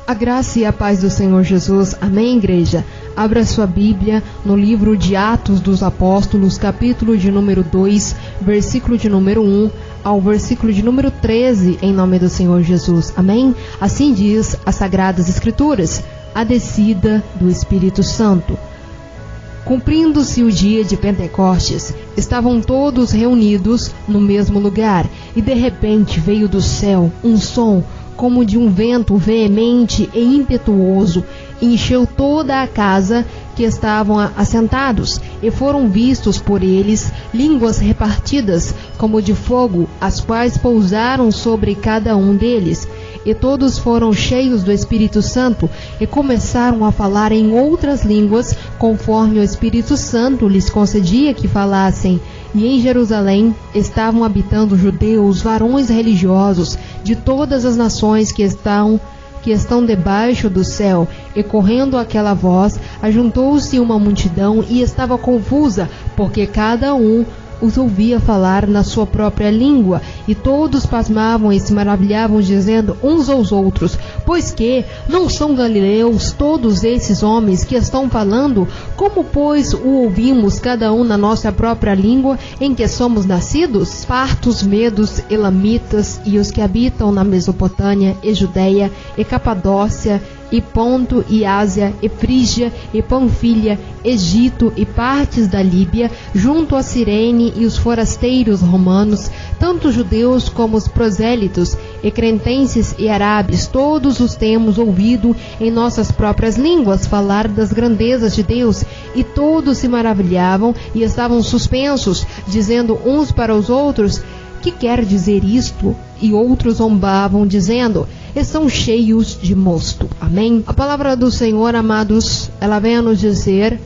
A graça e a paz do Senhor Jesus. Amém, igreja? Abra sua Bíblia no livro de Atos dos Apóstolos, capítulo de número 2, versículo de número 1 ao versículo de número 13, em nome do Senhor Jesus. Amém? Assim diz as Sagradas Escrituras, a descida do Espírito Santo. Cumprindo-se o dia de Pentecostes, estavam todos reunidos no mesmo lugar, e de repente veio do céu um som como de um vento veemente e impetuoso, e encheu toda a casa que estavam assentados, e foram vistos por eles línguas repartidas como de fogo, as quais pousaram sobre cada um deles. E todos foram cheios do Espírito Santo e começaram a falar em outras línguas, conforme o Espírito Santo lhes concedia que falassem. E em Jerusalém estavam habitando judeus, varões religiosos, de todas as nações que estão debaixo do céu. E correndo aquela voz, ajuntou-se uma multidão e estava confusa, porque cada um os ouvia falar na sua própria língua, e todos pasmavam e se maravilhavam, dizendo uns aos outros: pois que não são galileus todos esses homens que estão falando? Como, pois, o ouvimos cada um na nossa própria língua em que somos nascidos? Partos, medos, elamitas, e os que habitam na Mesopotâmia e Judeia e Capadócia e Ponto e Ásia e Frígia e Panfilha, Egito e partes da Líbia, junto a Cirene, e os forasteiros romanos, tanto judeus como os prosélitos, e cretenses e árabes, todos os temos ouvido em nossas próprias línguas falar das grandezas de Deus. E todos se maravilhavam e estavam suspensos, dizendo uns para os outros: que quer dizer isto? E outros zombavam, dizendo: estão cheios de mosto. Amém? A palavra do Senhor, amados, ela vem a nos dizer: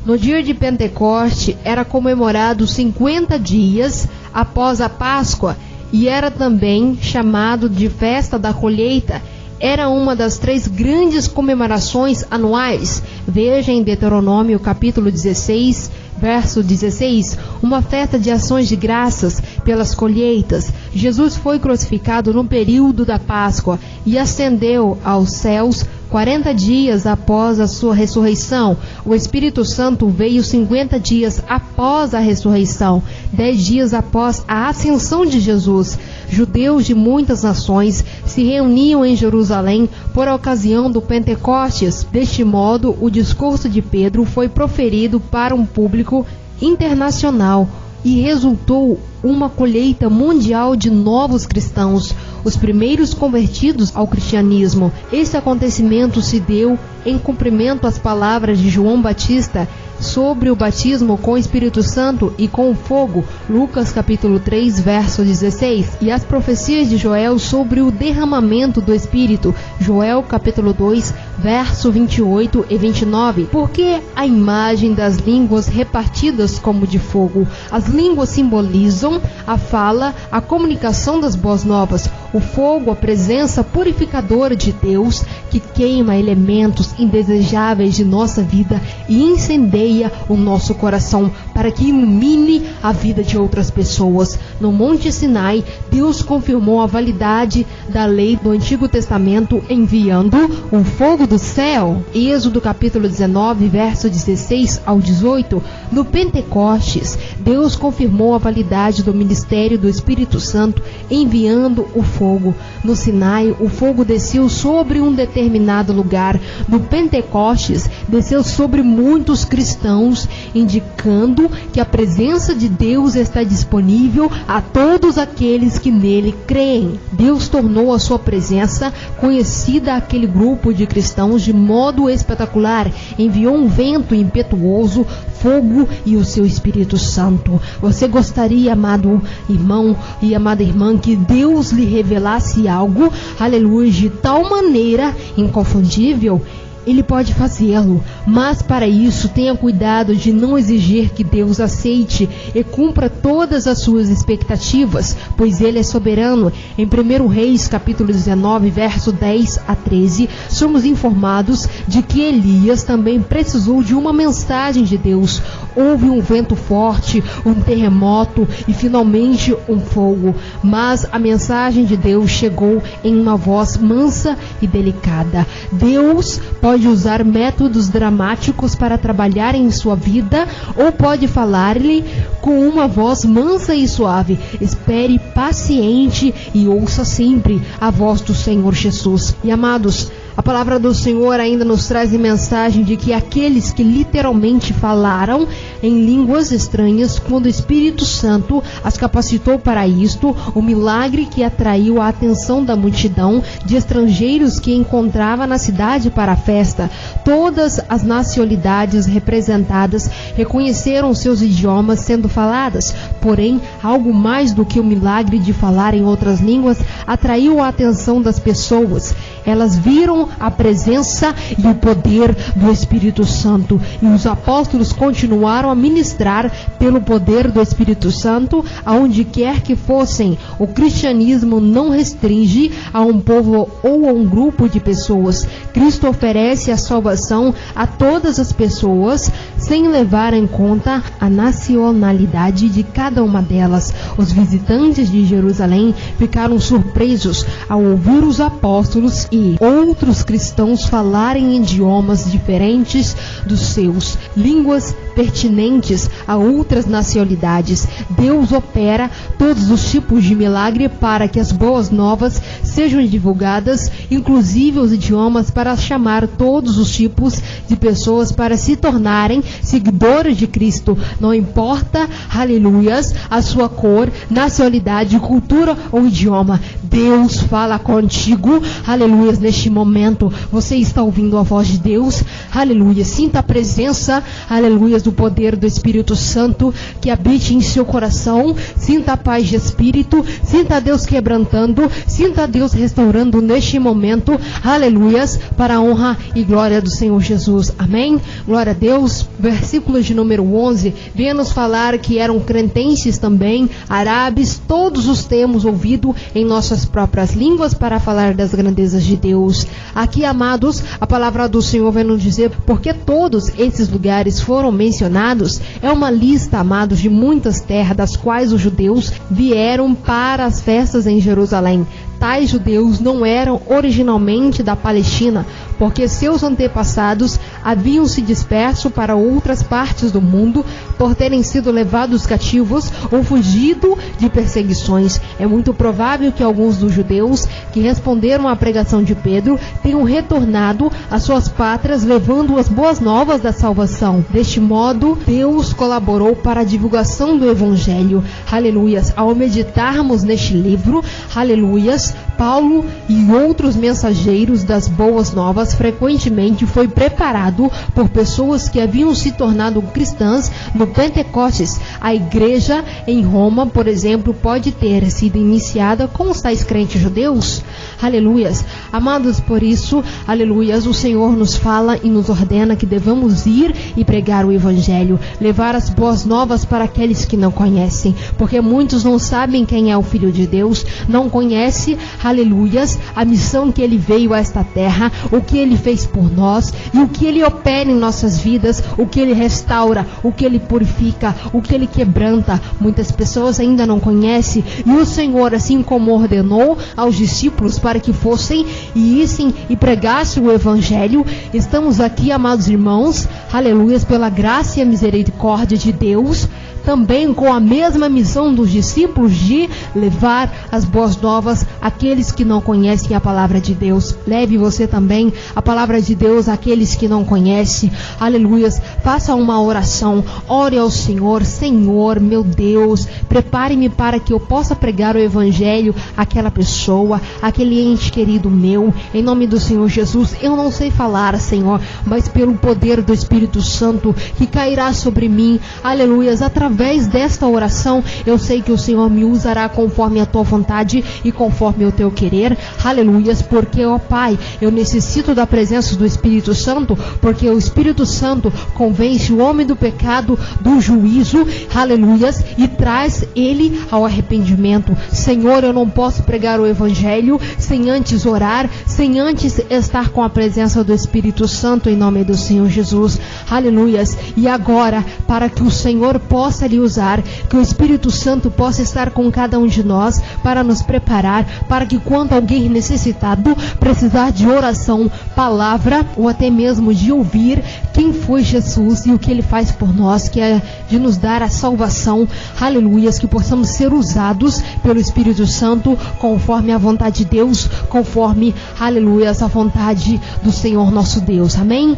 no dia de Pentecoste era comemorado 50 dias após a Páscoa, e era também chamado de festa da colheita. Era uma das 3 grandes comemorações anuais. Veja em Deuteronômio capítulo 16, verso 16, uma festa de ações de graças pelas colheitas. Jesus foi crucificado no período da Páscoa e ascendeu aos céus 40 dias após a sua ressurreição. O Espírito Santo veio 50 dias após a ressurreição, 10 dias após a ascensão de Jesus. Judeus de muitas nações se reuniam em Jerusalém por ocasião do Pentecostes. Deste modo, o discurso de Pedro foi proferido para um público internacional e resultou uma colheita mundial de novos cristãos, os primeiros convertidos ao cristianismo. Esse acontecimento se deu em cumprimento às palavras de João Batista sobre o batismo com o Espírito Santo e com o fogo, Lucas capítulo 3, verso 16, e as profecias de Joel sobre o derramamento do Espírito, Joel capítulo 2, verso 28 e 29. Porque a imagem das línguas repartidas como de fogo? As línguas simbolizam a fala, a comunicação das boas novas. O fogo, a presença purificadora de Deus, que queima elementos indesejáveis de nossa vida e incendeia o nosso coração para que ilumine a vida de outras pessoas. No Monte Sinai, Deus confirmou a validade da lei do Antigo Testamento enviando um fogo do céu. Êxodo capítulo 19, verso 16 ao 18. No Pentecostes, Deus confirmou a validade do ministério do Espírito Santo enviando o fogo. No Sinai, o fogo desceu sobre um determinado lugar. No Pentecostes, desceu sobre muitos cristãos, indicando que a presença de Deus está disponível a todos aqueles que nele creem. Deus tornou a sua presença conhecida àquele grupo de cristãos de modo espetacular. Enviou um vento impetuoso, fogo e o seu Espírito Santo. Você gostaria, amado irmão e amada irmã, que Deus lhe revelasse algo, aleluia, de tal maneira inconfundível? Ele pode fazê-lo, mas para isso tenha cuidado de não exigir que Deus aceite e cumpra todas as suas expectativas, pois Ele é soberano. Em 1 Reis, capítulo 19, verso 10 a 13, somos informados de que Elias também precisou de uma mensagem de Deus. houve um vento forte, um terremoto e finalmente um fogo. Mas a mensagem de Deus chegou em uma voz mansa e delicada. Deus pode usar métodos dramáticos para trabalhar em sua vida, ou pode falar-lhe com uma voz mansa e suave. Espere paciente e ouça sempre a voz do Senhor Jesus. E amados, a palavra do Senhor ainda nos traz a mensagem de que aqueles que literalmente falaram em línguas estranhas, quando o Espírito Santo as capacitou para isto, o milagre que atraiu a atenção da multidão de estrangeiros que encontrava na cidade para a festa. Todas as nacionalidades representadas reconheceram seus idiomas sendo faladas, porém, algo mais do que o milagre de falar em outras línguas atraiu a atenção das pessoas. Elas viram a presença e o poder do Espírito Santo, e os apóstolos continuaram a ministrar pelo poder do Espírito Santo aonde quer que fossem. O cristianismo não restringe a um povo ou a um grupo de pessoas. Cristo oferece a salvação a todas as pessoas, sem levar em conta a nacionalidade de cada uma delas. Os visitantes de Jerusalém ficaram surpresos ao ouvir os apóstolos e outros cristãos falarem em idiomas diferentes dos seus, línguas pertinentes a outras nacionalidades. Deus opera todos os tipos de milagre para que as boas novas sejam divulgadas, inclusive os idiomas, para chamar todos os tipos de pessoas para se tornarem seguidores de Cristo. Não importa, aleluias, a sua cor, nacionalidade, cultura ou idioma. Deus fala contigo, aleluias, neste momento. Você está ouvindo a voz de Deus, aleluia. Sinta a presença, aleluias, do poder do Espírito Santo que habite em seu coração. Sinta a paz de espírito, sinta Deus quebrantando, sinta Deus restaurando neste momento, aleluias, para a honra e glória do Senhor Jesus. Amém? Glória a Deus. Versículo de número 11, vem nos falar que eram cretenses também, árabes, todos os temos ouvido em nossas próprias línguas para falar das grandezas de Deus. Aqui, amados, a palavra do Senhor vem nos dizer porque todos esses lugares foram mencionados. É uma lista, amados, de muitas terras das quais os judeus vieram para as festas em Jerusalém. Tais judeus não eram originalmente da Palestina, porque seus antepassados haviam se disperso para outras partes do mundo por terem sido levados cativos ou fugido de perseguições. É muito provável que alguns dos judeus que responderam à pregação de Pedro tenham retornado às suas pátrias levando as boas novas da salvação. Deste modo, Deus colaborou para a divulgação do Evangelho. Aleluias. Ao meditarmos neste livro, aleluias, Paulo e outros mensageiros das boas novas frequentemente foi preparado por pessoas que haviam se tornado cristãs no Pentecostes. A igreja em Roma, por exemplo, pode ter sido iniciada com os tais crentes judeus. Aleluias. Amados, por isso, aleluias, o Senhor nos fala e nos ordena que devamos ir e pregar o Evangelho, levar as boas novas para aqueles que não conhecem, porque muitos não sabem quem é o Filho de Deus, não conhecem, aleluias, a missão que Ele veio a esta terra, o que Ele fez por nós e o que Ele opera em nossas vidas, o que Ele restaura, o que Ele purifica, o que Ele quebranta. Muitas pessoas ainda não conhecem, e o Senhor, assim como ordenou aos discípulos para que fossem e issem e pregassem o Evangelho, estamos aqui, amados irmãos, aleluias, pela graça e a misericórdia de Deus, também com a mesma missão dos discípulos de levar as boas novas àqueles que não conhecem a palavra de Deus. Leve você também a palavra de Deus àqueles que não conhecem. Aleluias. Faça uma oração. Ore ao Senhor. Senhor, meu Deus, prepare-me para que eu possa pregar o Evangelho àquela pessoa, aquele ente querido meu. Em nome do Senhor Jesus, eu não sei falar, Senhor, mas pelo poder do Espírito Santo que cairá sobre mim, aleluias, através através desta oração, eu sei que o Senhor me usará conforme a tua vontade e conforme o teu querer, aleluias, porque, ó Pai, eu necessito da presença do Espírito Santo, porque o Espírito Santo convence o homem do pecado, do juízo, aleluias, e traz ele ao arrependimento. Senhor, eu não posso pregar o Evangelho sem antes orar, sem antes estar com a presença do Espírito Santo, em nome do Senhor Jesus, aleluias. E agora, para que o Senhor possa lhe usar, que o Espírito Santo possa estar com cada um de nós, para nos preparar, para que quando alguém necessitado precisar de oração, palavra, ou até mesmo de ouvir quem foi Jesus e o que ele faz por nós, que é de nos dar a salvação, aleluias, que possamos ser usados pelo Espírito Santo conforme a vontade de Deus, conforme, aleluias, a vontade do Senhor nosso Deus, amém?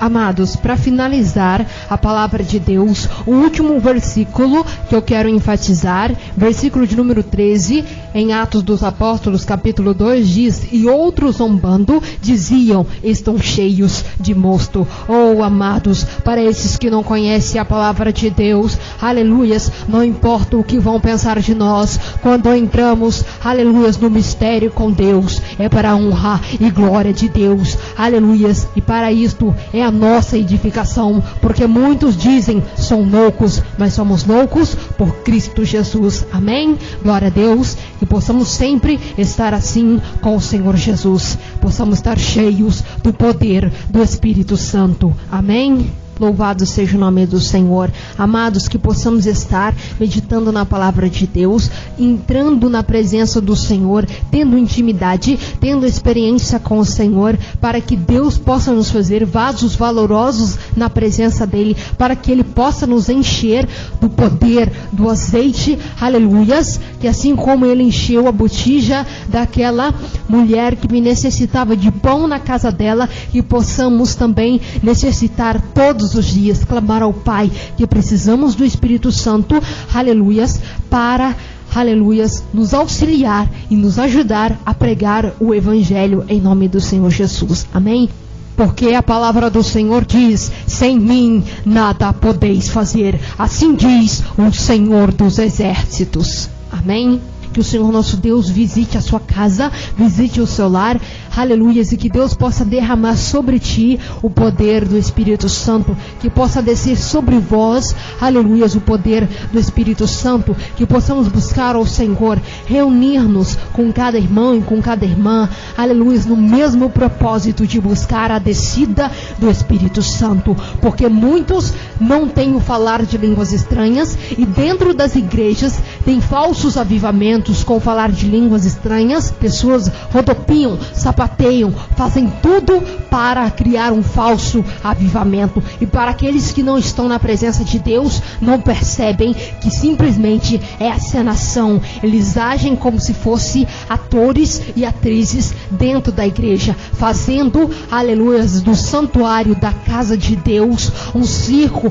Amados, para finalizar a palavra de Deus, o último versículo que eu quero enfatizar, versículo de número 13, em Atos dos Apóstolos, capítulo 2, diz: e outros zombando diziam, estão cheios de mosto. Oh, amados, para esses que não conhecem a palavra de Deus, aleluias, não importa o que vão pensar de nós, quando entramos, aleluias, no mistério com Deus, é para a honra e glória de Deus, aleluias, e para isto é a nossa edificação, porque muitos dizem, são loucos, mas somos loucos por Cristo Jesus, amém? Glória a Deus, que possamos sempre estar assim com o Senhor Jesus, possamos estar cheios do poder do Espírito Santo, amém? Louvado seja o nome do Senhor. Amados, que possamos estar meditando na palavra de Deus, entrando na presença do Senhor, tendo intimidade, tendo experiência com o Senhor, para que Deus possa nos fazer vasos valorosos na presença dEle, para que Ele possa nos encher do poder, do azeite, aleluias, que assim como Ele encheu a botija daquela mulher que necessitava de pão na casa dela, que possamos também necessitar todos os dias, clamar ao Pai que precisamos do Espírito Santo, aleluias, para, aleluias, nos auxiliar e nos ajudar a pregar o Evangelho em nome do Senhor Jesus, amém? Porque a palavra do Senhor diz, sem mim nada podeis fazer, assim diz o Senhor dos Exércitos, amém? Que o Senhor nosso Deus visite a sua casa, visite o seu lar, aleluias, e que Deus possa derramar sobre ti o poder do Espírito Santo, que possa descer sobre vós, aleluias, o poder do Espírito Santo, que possamos buscar ao Senhor, reunir-nos com cada irmão e com cada irmã, aleluias, no mesmo propósito de buscar a descida do Espírito Santo, porque muitos não têm o falar de línguas estranhas, e dentro das igrejas tem falsos avivamentos com falar de línguas estranhas, pessoas rodopiam, sapateiam, fazem tudo para criar um falso avivamento, e para aqueles que não estão na presença de Deus, não percebem que simplesmente é encenação. Eles agem como se fossem atores e atrizes dentro da igreja, fazendo, aleluias, do santuário da casa de Deus um circo,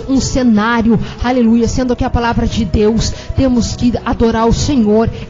um cenário, aleluia, sendo que a palavra de Deus, temos que adorar o Senhor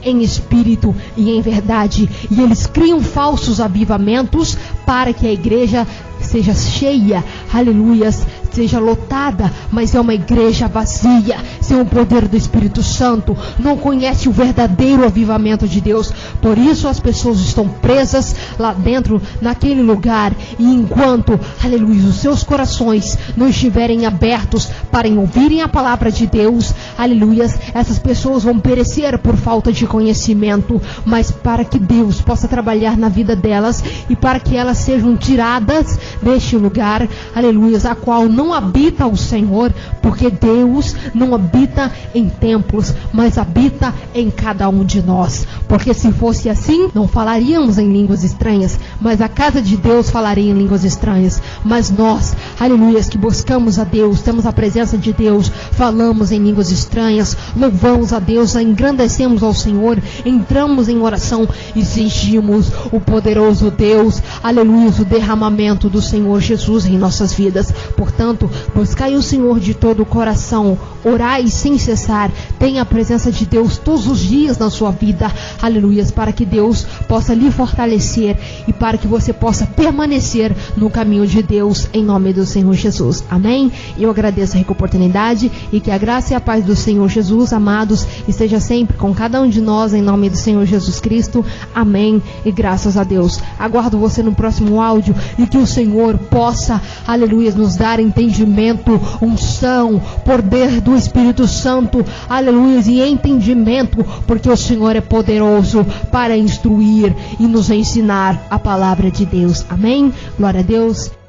em espírito e em verdade, e eles criam falsos avivamentos para que a igreja seja cheia, aleluias, seja lotada, mas é uma igreja vazia, sem o poder do Espírito Santo, não conhece o verdadeiro avivamento de Deus. Por isso as pessoas estão presas lá dentro, naquele lugar, e enquanto, aleluia, os seus corações não estiverem abertos para ouvirem a palavra de Deus, aleluias, essas pessoas vão perecer por falta de conhecimento. Mas para que Deus possa trabalhar na vida delas, e para que elas sejam tiradas deste lugar, aleluias, a qual não habita o Senhor, porque Deus não habita em templos, mas habita em cada um de nós. Porque se fosse assim, não falaríamos em línguas estranhas, mas a casa de Deus falaria em línguas estranhas. Mas nós, aleluias, que buscamos a Deus, temos a presença de Deus, falamos em línguas estranhas, louvamos a Deus, engrandecemos ao Senhor, entramos em oração e exigimos o poderoso Deus, aleluia, o derramamento do Senhor Jesus em nossas vidas. Portanto, buscai o Senhor de todo o coração, orai sem cessar, tenha a presença de Deus todos os dias na sua vida, aleluia, para que Deus possa lhe fortalecer e para que você possa permanecer no caminho de Deus, em nome do Senhor Jesus. Amém? Eu agradeço a rica oportunidade e que a graça e a paz do Senhor Jesus, amados, esteja sempre com cada um de nós, em nome do Senhor Jesus Cristo. Amém e graças a Deus. Aguardo você no próximo áudio e que o Senhor possa, aleluia, nos dar entendimento, unção, poder do Espírito Santo, aleluia, e entendimento, porque o Senhor é poderoso para instruir e nos ensinar a palavra de Deus. Amém? Glória a Deus.